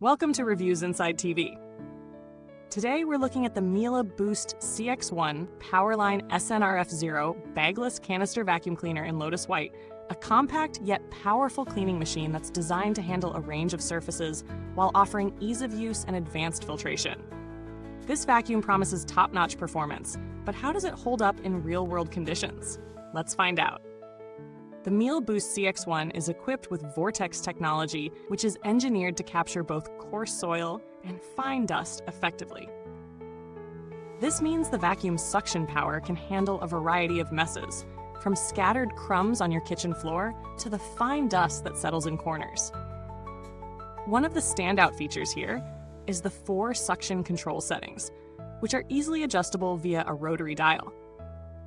Welcome to Reviewsinsidetv. Today we're looking at the Miele Boost CX1 PowerLine SNRF0 Bagless Canister Vacuum Cleaner in Lotus White, a compact yet powerful cleaning machine that's designed to handle a range of surfaces while offering ease of use and advanced filtration. This vacuum promises top-notch performance, but how does it hold up in real-world conditions? Let's find out. The Miele Boost CX1 is equipped with Vortex technology, which is engineered to capture both coarse soil and fine dust effectively. This means the vacuum's suction power can handle a variety of messes, from scattered crumbs on your kitchen floor to the fine dust that settles in corners. One of the standout features here is the 4 suction control settings, which are easily adjustable via a rotary dial.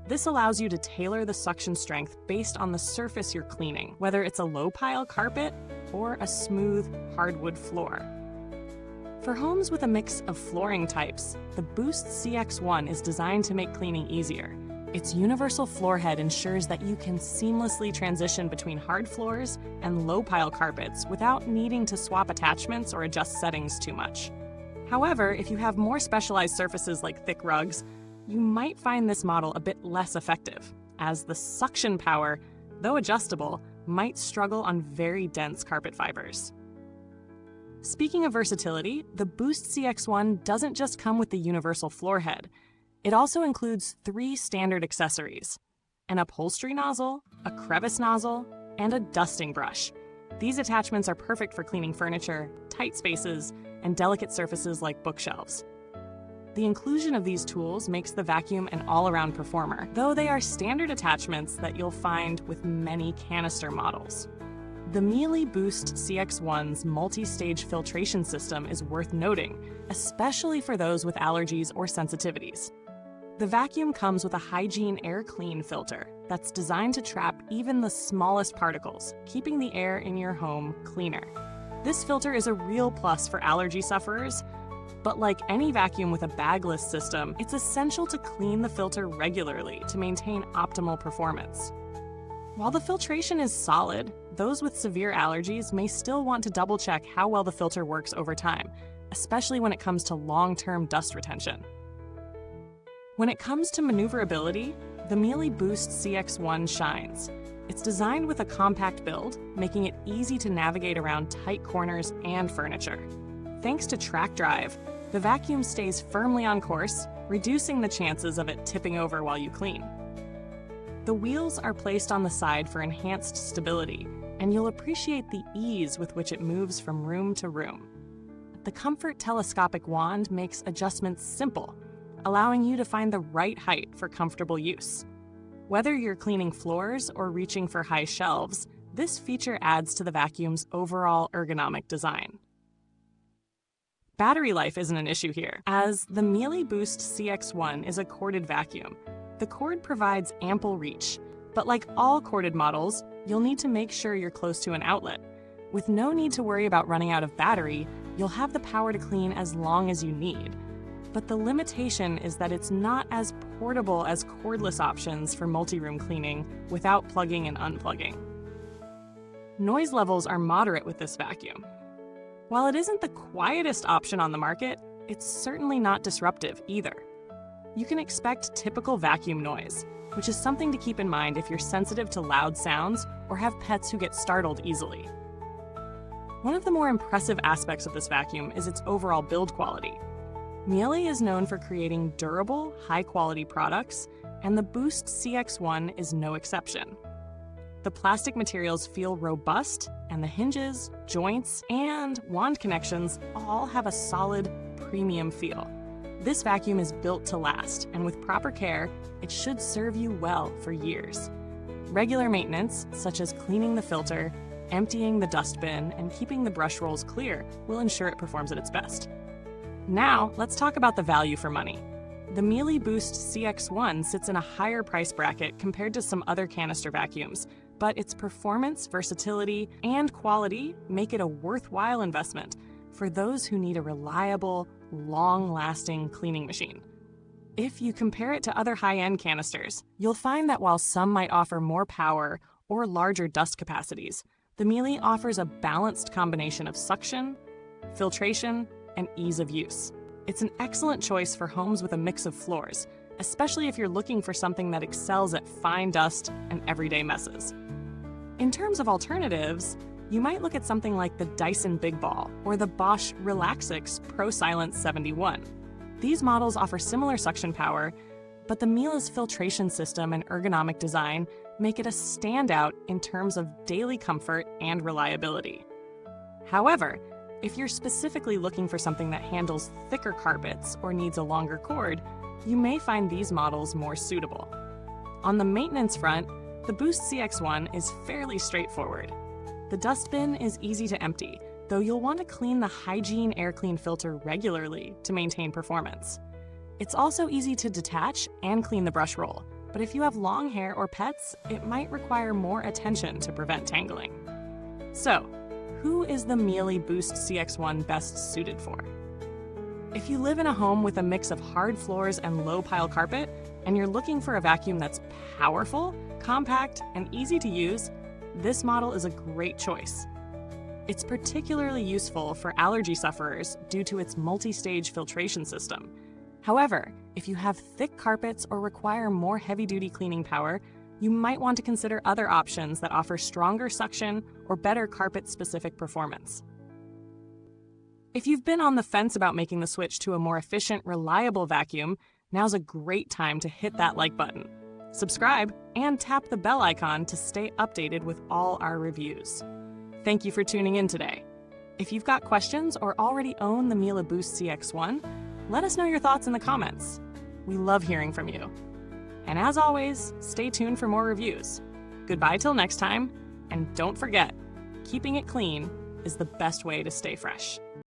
This allows you to tailor the suction strength based on the surface you're cleaning, whether it's a low-pile carpet or a smooth hardwood floor. For homes with a mix of flooring types, the Boost CX1 is designed to make cleaning easier. Its universal floor head ensures that you can seamlessly transition between hard floors and low-pile carpets without needing to swap attachments or adjust settings too much. However, if you have more specialized surfaces like thick rugs, you might find this model a bit less effective, as the suction power, though adjustable, might struggle on very dense carpet fibers. Speaking of versatility, the Boost CX1 doesn't just come with the universal floor head. It also includes 3 standard accessories: an upholstery nozzle, a crevice nozzle, and a dusting brush. These attachments are perfect for cleaning furniture, tight spaces, and delicate surfaces like bookshelves. The inclusion of these tools makes the vacuum an all-around performer, though they are standard attachments that you'll find with many canister models. The Miele Boost CX1's multistage filtration system is worth noting, especially for those with allergies or sensitivities. The vacuum comes with a Hygiene Air Clean filter that's designed to trap even the smallest particles, keeping the air in your home cleaner. This filter is a real plus for allergy sufferers, but like any vacuum with a bagless system, it's essential to clean the filter regularly to maintain optimal performance. While the filtration is solid, those with severe allergies may still want to double-check how well the filter works over time, especially when it comes to long-term dust retention. When it comes to maneuverability, the Miele Boost CX1 shines. It's designed with a compact build, making it easy to navigate around tight corners and furniture. Thanks to track drive, the vacuum stays firmly on course, reducing the chances of it tipping over while you clean. The wheels are placed on the side for enhanced stability, and you'll appreciate the ease with which it moves from room to room. The Comfort telescopic wand makes adjustments simple, allowing you to find the right height for comfortable use. Whether you're cleaning floors or reaching for high shelves, this feature adds to the vacuum's overall ergonomic design. Battery life isn't an issue here, as the Miele Boost CX1 is a corded vacuum. The cord provides ample reach, but like all corded models, you'll need to make sure you're close to an outlet. With no need to worry about running out of battery, you'll have the power to clean as long as you need. But the limitation is that it's not as portable as cordless options for multi-room cleaning without plugging and unplugging. Noise levels are moderate with this vacuum. While it isn't the quietest option on the market, it's certainly not disruptive either. You can expect typical vacuum noise, which is something to keep in mind if you're sensitive to loud sounds or have pets who get startled easily. One of the more impressive aspects of this vacuum is its overall build quality. Miele is known for creating durable, high-quality products, and the Boost CX1 is no exception. The plastic materials feel robust, and the hinges, joints, and wand connections all have a solid, premium feel. This vacuum is built to last, and with proper care, it should serve you well for years. Regular maintenance, such as cleaning the filter, emptying the dustbin, and keeping the brush rolls clear, will ensure it performs at its best. Now, let's talk about the value for money. The Miele Boost CX1 sits in a higher price bracket compared to some other canister vacuums, but its performance, versatility, and quality make it a worthwhile investment for those who need a reliable, long-lasting cleaning machine. If you compare it to other high-end canisters, you'll find that while some might offer more power or larger dust capacities, the Miele offers a balanced combination of suction, filtration, and ease of use. It's an excellent choice for homes with a mix of floors, especially if you're looking for something that excels at fine dust and everyday messes. In terms of alternatives, you might look at something like the Dyson Big Ball or the Bosch Relaxix Pro Silence 71. These models offer similar suction power, but the Miele's filtration system and ergonomic design make it a standout in terms of daily comfort and reliability. However, if you're specifically looking for something that handles thicker carpets or needs a longer cord, you may find these models more suitable. On the maintenance front, the Boost CX1 is fairly straightforward. The dustbin is easy to empty, though you'll want to clean the Hygiene Air Clean filter regularly to maintain performance. It's also easy to detach and clean the brush roll, but if you have long hair or pets, it might require more attention to prevent tangling. So, who is the Miele Boost CX1 best suited for? If you live in a home with a mix of hard floors and low-pile carpet, and you're looking for a vacuum that's powerful, compact, and easy to use, this model is a great choice. It's particularly useful for allergy sufferers due to its multistage filtration system. However, if you have thick carpets or require more heavy-duty cleaning power, you might want to consider other options that offer stronger suction or better carpet-specific performance. If you've been on the fence about making the switch to a more efficient, reliable vacuum, now's a great time to hit that like button. Subscribe and tap the bell icon to stay updated with all our reviews. Thank you for tuning in today. If you've got questions or already own the Miele Boost CX1, let us know your thoughts in the comments. We love hearing from you. And as always, stay tuned for more reviews. Goodbye till next time, and don't forget, keeping it clean is the best way to stay fresh.